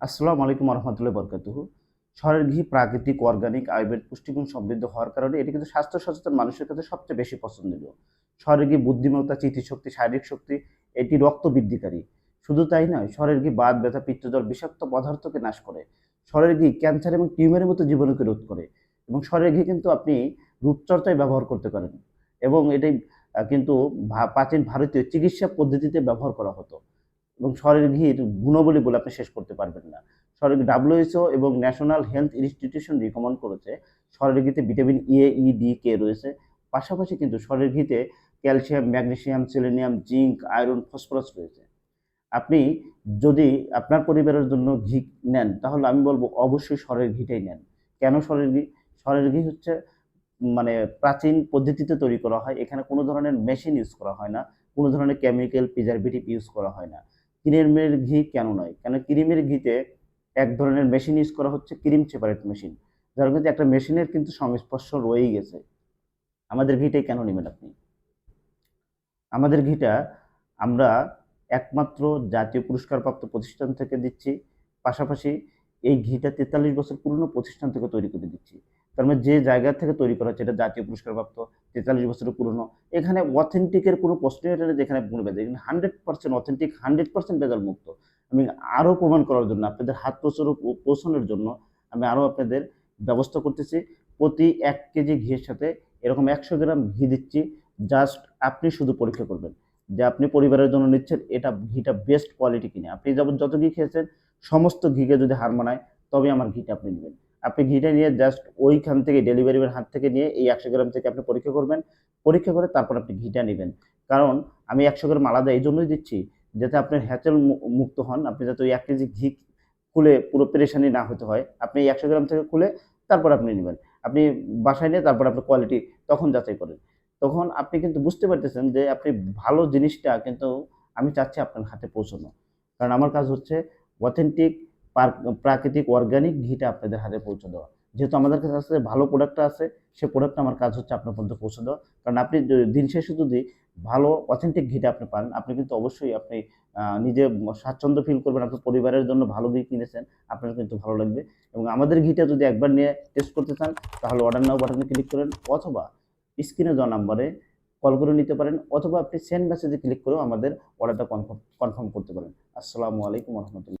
আসসালামু আলাইকুম রহমতুল্লাহ বরকাতুহু। শহরের ঘি প্রাকৃতিক, অর্গানিক, আয়ুর্বেদ, পুষ্টিগুণ সমৃদ্ধ হওয়ার কারণে এটি কিন্তু স্বাস্থ্য সচেতন মানুষের কাছে সবচেয়ে বেশি পছন্দনীয়। শহরের ঘি বুদ্ধিমত্তা, স্মৃতিশক্তি, শারীরিক শক্তি, এটি রক্ত বৃদ্ধিকারী। শুধু তাই নয়, শহরের ঘি বাত, ব্যথা, পিত্তজল, বিষাক্ত পদার্থকে নাশ করে। শহরের ঘি ক্যান্সার এবং টিউমারের মতো জীবাণুকে রোধ করে। এবং শহরের ঘি কিন্তু আপনি রূপচর্চায় ব্যবহার করতে পারেন। এবং এটি কিন্তু প্রাচীন ভারতীয় চিকিৎসা পদ্ধতিতে ব্যবহার করা হতো। এবং শহরের ঘির গুণাবলী বলে আপনি শেষ করতে পারবেন না। শহরের WHO এবং ন্যাশনাল হেলথ ইনস্টিটিউশন রিকমেন্ড করেছে শহরের ঘিতে ভিটামিন এ, ই, ডি, কে রয়েছে। পাশাপাশি কিন্তু শহরের ঘিতে calcium, magnesium, selenium, zinc, iron, phosphorus রয়েছে। আপনি যদি আপনার পরিবারের জন্য ঘি নেন, তাহলে আমি বলব অবশ্যই শহরের ঘিটাই নেন। কেন শহরের ঘি? শহরের ঘি হচ্ছে মানে প্রাচীন পদ্ধতিতে তৈরি করা হয়। এখানে কোনো ধরনের মেশিন ইউজ করা হয় না। কোনো ধরনের কেমিক্যাল, প্রিজারভেটিভ ইউজ করা হয় না। ক্রিমের ঘি কেন নয়? কেন ক্রিমের ঘিতে এক ধরনের মেশিন ইউজ করা হচ্ছে, ক্রিম সেপারেট মেশিন। যার মধ্যে একটা মেশিনের কিন্তু সংস্পর্শ রয়েই গেছে। আমাদের ঘিটাই কেন নিবেন আপনি? আমাদের ঘিটা আমরা একমাত্র জাতীয় পুরস্কারপ্রাপ্ত প্রতিষ্ঠান থেকে দিচ্ছি। পাশাপাশি এই ঘিটা ৪৩ বছর পুরনো প্রতিষ্ঠান থেকে তৈরি করে দিচ্ছি। তার মানে যে জায়গা থেকে তৈরি করা হচ্ছে এটা জাতীয় পুরস্কারপ্রাপ্ত, ৪৩ বছরের পুরনো। এখানে অথেন্টিকের কোনো প্রশ্নই ওঠে না যে এখানে কোনো ভেজাল। এখানে 100% অথেন্টিক, 100% ভেজাল মুক্ত। আমি আরও প্রমাণ করার জন্য, আপনাদের হাত পৌঁছানোর জন্য আমি আরও আপনাদের ব্যবস্থা করতেছি। প্রতি ১ কেজি ঘিয়ের সাথে এরকম ১০০ গ্রাম ঘি দিচ্ছি। জাস্ট আপনি শুধু পরীক্ষা করবেন যে আপনি পরিবারের জন্য নিচ্ছেন, এটা ঘিটা বেস্ট কোয়ালিটি কিনা। আপনি যাবত যত ঘি খেয়েছেন সমস্ত ঘিকে যদি হার মানায়, তবে আমার ঘিটা আপনি নেবেন। আপনি ঘিটা নিয়ে জাস্ট ওইখান থেকে ডেলিভারি ম্যানের হাত থেকে নিয়ে এই ১০০ গ্রাম থেকে আপনি পরীক্ষা করবেন। পরীক্ষা করে তারপর আপনি ঘিটা নেবেন। কারণ আমি ১০০ গ্রাম আলাদা এইজন্যই দিচ্ছি যাতে আপনার হ্যাঁচল মুক্ত হন। আপনি যাতে ওই ১ কেজি ঘি খুলে পুরো পেরেশানি না হতে হয়। আপনি এই ১০০ গ্রাম থেকে খুলে তারপর আপনি নিবেন। আপনি বাসায় নিয়ে তারপর আপনি কোয়ালিটি তখন যাচাই করেন। তখন আপনি কিন্তু বুঝতে পারতেছেন যে আপনি ভালো জিনিসটা কিন্তু আমি চাচ্ছি আপনার হাতে পৌঁছানো। কারণ আমার কাজ হচ্ছে অথেন্টিক প্রাকৃতিক অর্গানিক ঘিটা আপনাদের হাতে পৌঁছে দেওয়া। যেহেতু আমাদের কাছে ভালো প্রোডাক্টটা আছে, সে প্রোডাক্টটা আমার কাজ হচ্ছে আপনার পর্যন্ত পৌঁছে দেওয়া। কারণ আপনি দিন শেষে যদি ভালো অথেন্টিক ঘিটা আপনি পান, আপনি কিন্তু অবশ্যই আপনি নিজে স্বাচ্ছন্দ্য ফিল করবেন। আপনার পরিবারের জন্য ভালো ঘি কিনেছেন, আপনার কিন্তু ভালো লাগবে। এবং আমাদের ঘিটা যদি একবার নিয়ে টেস্ট করতে চান, তাহলে অর্ডার নাও বাটনে ক্লিক করেন, অথবা স্ক্রিনে দেওয়া নাম্বারে কল করে নিতে পারেন, অথবা আপনি সেন্ড মেসেজে ক্লিক করেও আমাদের অর্ডারটা কনফার্ম করতে পারেন। আসসালামু আলাইকুম রহমতুল্লাহ।